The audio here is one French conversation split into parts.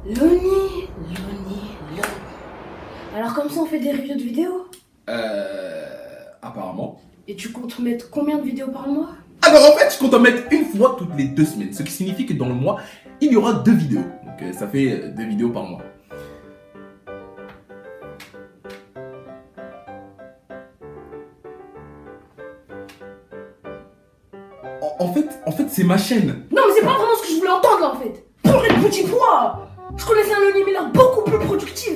Loni. Alors comme ça on fait des reviews de vidéos? Apparemment. Et tu comptes mettre combien de vidéos par mois? Alors en fait, je compte en mettre une fois toutes les 2 semaines, ce qui signifie que dans le mois, il y aura 2 vidéos. Donc ça fait 2 vidéos par mois. En fait, c'est ma chaîne. Non mais c'est pas vraiment ce que je voulais entendre là en fait. Purée de petit pois. Je connaissais un Loni Miller beaucoup plus productif.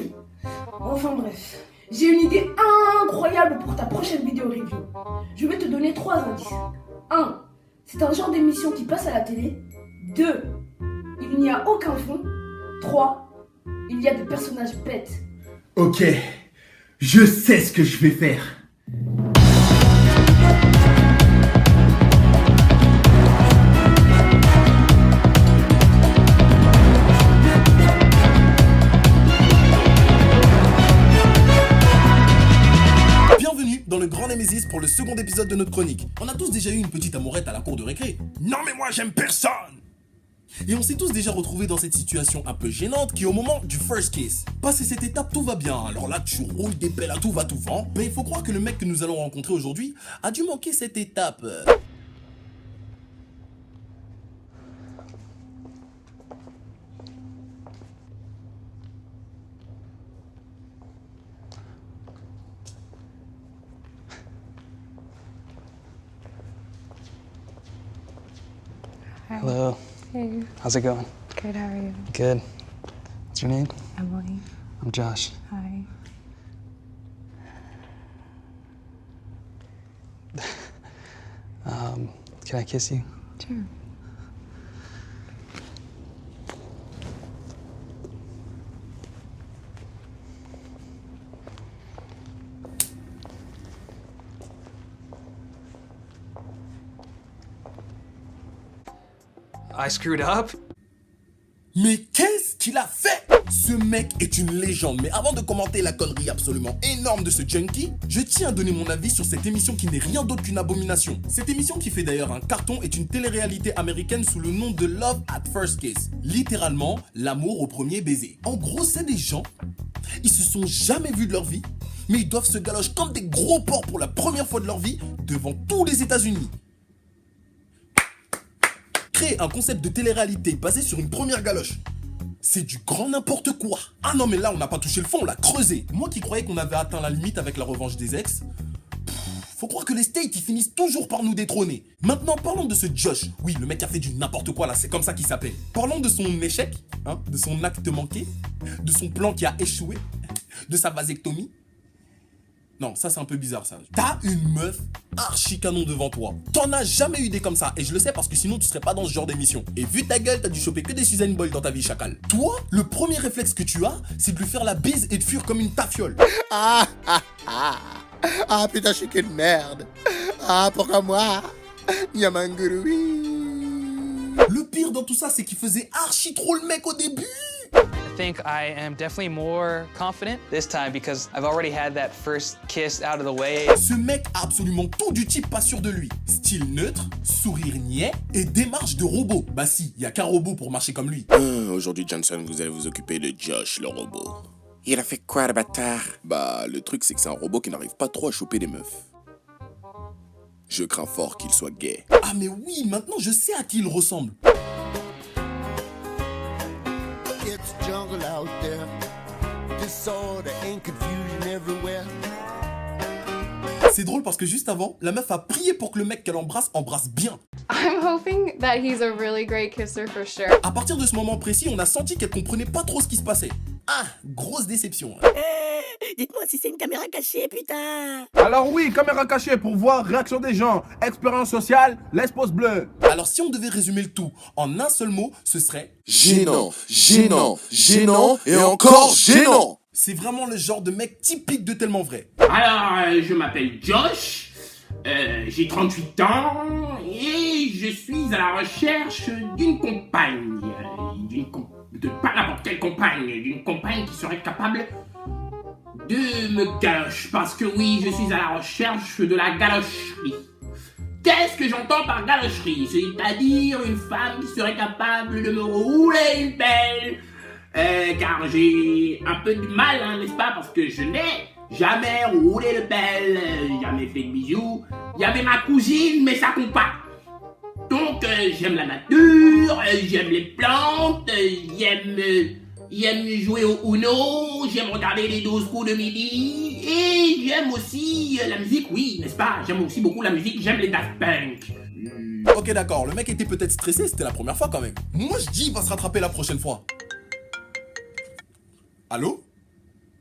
Enfin bref, j'ai une idée incroyable pour ta prochaine vidéo review. Je vais te donner 3 indices. 1. C'est un genre d'émission qui passe à la télé. 2. Il n'y a aucun fond. 3. Il y a des personnages bêtes. Ok, je sais ce que je vais faire. Dans le grand Némésis pour le second épisode de notre chronique. On a tous déjà eu une petite amourette à la cour de récré. Non mais moi j'aime personne. Et on s'est tous déjà retrouvés dans cette situation un peu gênante qui est au moment du first kiss. Passé cette étape, tout va bien. Alors là, tu roules des pelles à tout va tout vent. Mais il faut croire que le mec que nous allons rencontrer aujourd'hui a dû manquer cette étape. Hi. Hello. Hey. How's it going? Good, how are you? Good. What's your name? Emily. I'm Josh. Hi. Can I kiss you? Sure. I screwed up? Mais qu'est-ce qu'il a fait? Ce mec est une légende, mais avant de commenter la connerie absolument énorme de ce junkie, je tiens à donner mon avis sur cette émission qui n'est rien d'autre qu'une abomination. Cette émission qui fait d'ailleurs un carton est une télé-réalité américaine sous le nom de Love at First Kiss. Littéralement, l'amour au premier baiser. En gros, c'est des gens, ils se sont jamais vus de leur vie, mais ils doivent se galocher comme des gros porcs pour la première fois de leur vie devant tous les États-Unis. Créer un concept de télé-réalité basé sur une première galoche. C'est du grand n'importe quoi. Ah non mais là on n'a pas touché le fond, on l'a creusé. Moi qui croyais qu'on avait atteint la limite avec la revanche des ex, faut croire que les States ils finissent toujours par nous détrôner. Maintenant parlons de ce Josh. Oui, le mec a fait du n'importe quoi là, c'est comme ça qu'il s'appelle. Parlons de son échec, de son acte manqué, de son plan qui a échoué, de sa vasectomie. Non, ça c'est un peu bizarre ça. T'as une meuf archi canon devant toi. T'en as jamais eu des comme ça. Et je le sais parce que sinon tu serais pas dans ce genre d'émission. Et vu ta gueule, t'as dû choper que des Suzanne Boyle dans ta vie, chacal. Toi, le premier réflexe que tu as, c'est de lui faire la bise et de fuir comme une tafiole. Ah putain, je suis qu'une merde. Ah, pourquoi moi? Yamangurui. Le pire dans tout ça, c'est qu'il faisait archi trop le mec au début. I think I am definitely more confident this time because I've already had that first kiss out of the way. Ce mec a absolument tout du type pas sûr de lui. Style neutre, sourire niais et démarche de robot. Bah si, y a qu'un robot pour marcher comme lui. Aujourd'hui, Johnson, vous allez vous occuper de Josh, le robot. Il a fait quoi, le bâtard? Bah, le truc, c'est que c'est un robot qui n'arrive pas trop à choper des meufs. Je crains fort qu'il soit gay. Ah mais oui, maintenant je sais à qui il ressemble. It's jungle out there. Disorder and confusion everywhere. C'est drôle parce que juste avant, la meuf a prié pour que le mec qu'elle embrasse bien. I'm hoping that he's a really great kisser for sure. À partir de ce moment précis, on a senti qu'elle comprenait pas trop ce qui se passait. Ah, grosse déception. Dites-moi si c'est une caméra cachée, putain. Alors oui, caméra cachée pour voir réaction des gens. Expérience sociale, laisse pouce bleu. Alors si on devait résumer le tout en un seul mot, ce serait Gênant, gênant, gênant et encore gênant. C'est vraiment le genre de mec typique de Tellement Vrai. Alors, je m'appelle Josh, j'ai 38 ans et je suis à la recherche d'une compagne. De pas n'importe quelle compagne, d'une compagne qui serait capable de me galoche. Parce que oui, je suis à la recherche de la galocherie. Qu'est-ce que j'entends par galocherie? C'est-à-dire une femme qui serait capable de me rouler une belle car j'ai un peu de mal, hein, n'est-ce pas, parce que je n'ai jamais roulé de pelle, jamais fait de bisous. Il y avait ma cousine, mais ça compte pas. Donc j'aime la nature, j'aime les plantes, j'aime jouer au Uno, j'aime regarder les 12 coups de midi, et j'aime aussi la musique, oui, n'est-ce pas? J'aime aussi beaucoup la musique, j'aime les Daft Punk. Ok d'accord, le mec était peut-être stressé, c'était la première fois quand même. Moi je dis il va se rattraper la prochaine fois. Allô?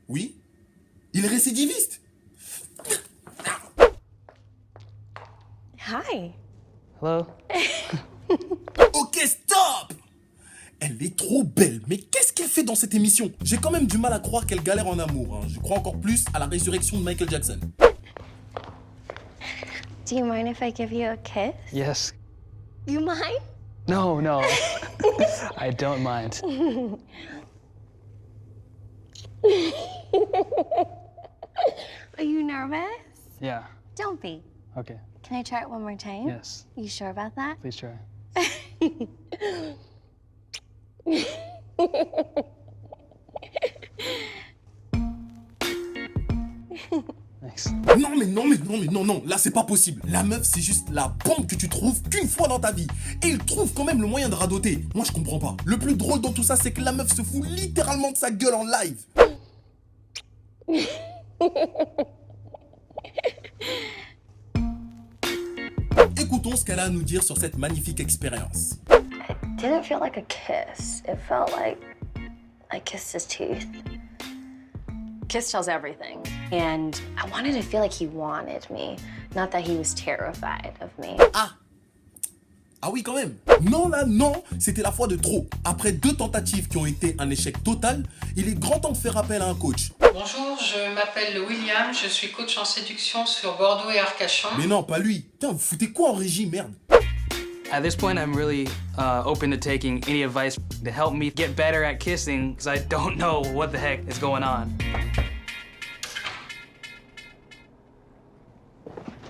Oui? Il est récidiviste? Hi. Hello? Ok, stop! Elle est trop belle, mais qu'est-ce qu'elle fait dans cette émission? J'ai quand même du mal à croire qu'elle galère en amour, hein. Je crois encore plus à la résurrection de Michael Jackson. Do you mind if I give you a kiss? Yes. You mind? No, no. I don't mind. Are you nervous? Yeah. Don't be. Okay. Can I try it one more time? Yes. You sure about that? Please try. Thanks. Non, là c'est pas possible. La meuf c'est juste la bombe que tu trouves qu'une fois dans ta vie. Et il trouve quand même le moyen de radoter. Moi je comprends pas. Le plus drôle dans tout ça c'est que la meuf se fout littéralement de sa gueule en live. Écoutons ce qu'elle a à nous dire sur cette magnifique expérience. It didn't feel like a kiss. It felt like I kissed his teeth. Kiss tells everything. And I wanted to feel like he wanted me, not that he was terrified of me. Ah oui quand même. Non là non, c'était la fois de trop. Après 2 tentatives qui ont été un échec total, il est grand temps de faire appel à un coach. Bonjour, je m'appelle William, je suis coach en séduction sur Bordeaux et Arcachon. Mais non, pas lui. Tiens, vous foutez quoi en régie, merde? At this point, I'm really open to taking any advice to help me get better at kissing, because I don't know what the heck is going on.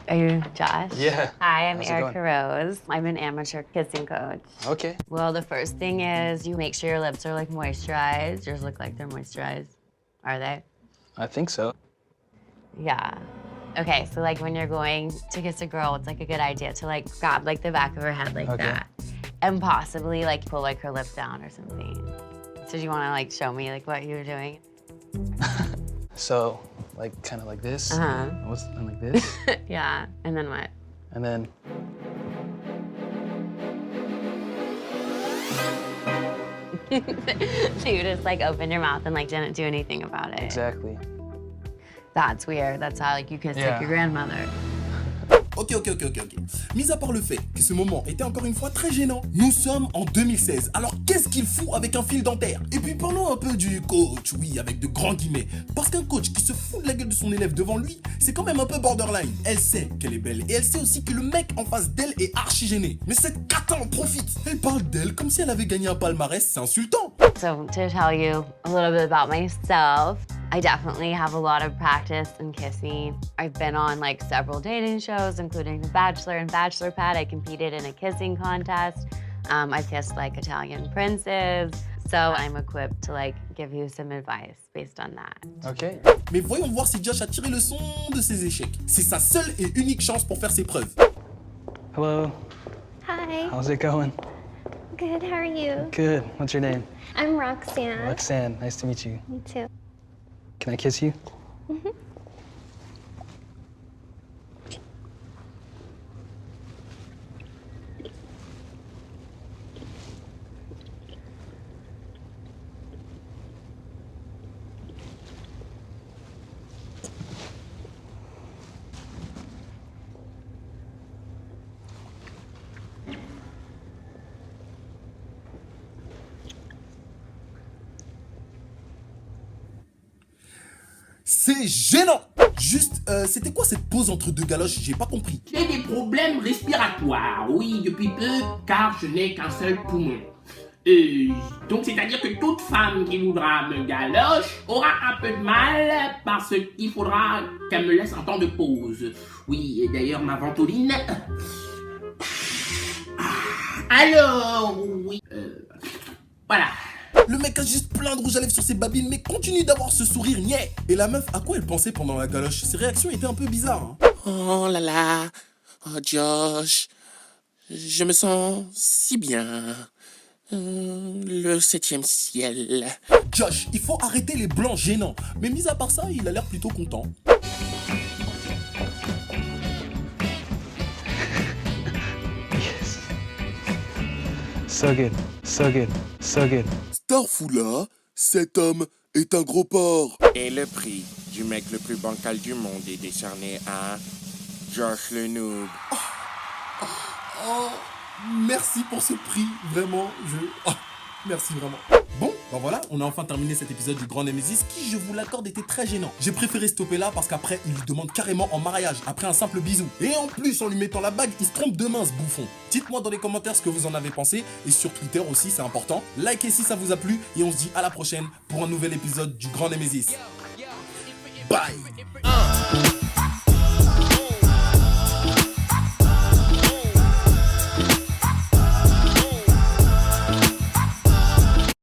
Are you Josh? Yeah. Hi, I'm How's it Erica going? Rose. I'm an amateur kissing coach. Okay. Well, the first thing is you make sure your lips are like moisturized. Yours look like they're moisturized. Are they? I think so. Yeah. Okay, so like when you're going to kiss a girl, it's like a good idea to like grab like the back of her head like that. And possibly like pull like her lip down or something. So do you wanna like show me like what you were doing? So, like, kind of like this. Uh-huh. And like this. Yeah, and then what? And then. So you just like opened your mouth and like didn't do anything about it. Exactly. That's weird. That's how like you kissed like your grandmother. Ok. Mis à part le fait que ce moment était encore une fois très gênant, nous sommes en 2016. Alors qu'est-ce qu'il fout avec un fil dentaire? Et puis parlons un peu du coach, oui, avec de grands guillemets. Parce qu'un coach qui se fout de la gueule de son élève devant lui, c'est quand même un peu borderline. Elle sait qu'elle est belle et elle sait aussi que le mec en face d'elle est archi gêné. Mais cette cata en profite. Elle parle d'elle comme si elle avait gagné un palmarès, c'est insultant. So to tell you a little bit about myself, I definitely have a lot of practice in kissing. I've been on like several dating shows, including The Bachelor and Bachelorette. I competed in a kissing contest. I've kissed like Italian princes. So I'm equipped to like give you some advice based on that. Okay. Mais voyons voir si Josh a tiré le son de ses échecs. C'est sa seule et unique chance pour faire ses preuves. Hello. Hi. How's it going? Good, how are you? Good. What's your name? I'm Roxanne. Roxanne. Nice to meet you. Me too. Can I kiss you? Mm-hmm. C'est gênant. Juste, c'était quoi cette pause entre 2 galoches? J'ai pas compris. J'ai des problèmes respiratoires, oui, depuis peu, car je n'ai qu'un seul poumon. Donc c'est-à-dire que toute femme qui voudra me galoche aura un peu de mal parce qu'il faudra qu'elle me laisse un temps de pause. Oui, et d'ailleurs ma ventoline... Alors, oui... voilà. Le mec a juste plein de rouge à lèvres sur ses babines, mais continue d'avoir ce sourire niais. Et la meuf, à quoi elle pensait pendant la galoche? Ses réactions étaient un peu bizarres. Hein. Oh là là, oh Josh, je me sens si bien. Le 7e ciel. Josh, il faut arrêter les blancs gênants. Mais mis à part ça, il a l'air plutôt content. Yes. So good, so good, so good. Starfoula, cet homme est un gros porc. Et le prix du mec le plus bancal du monde est décerné à Josh le noob. Oh, merci pour ce prix, vraiment, merci vraiment. Bon, ben voilà, on a enfin terminé cet épisode du Grand Nemesis qui, je vous l'accorde, était très gênant. J'ai préféré stopper là parce qu'après, il lui demande carrément en mariage, après un simple bisou. Et en plus, en lui mettant la bague, il se trompe de main, ce bouffon. Dites-moi dans les commentaires ce que vous en avez pensé, et sur Twitter aussi, c'est important. Likez si ça vous a plu, et on se dit à la prochaine pour un nouvel épisode du Grand Nemesis. Bye.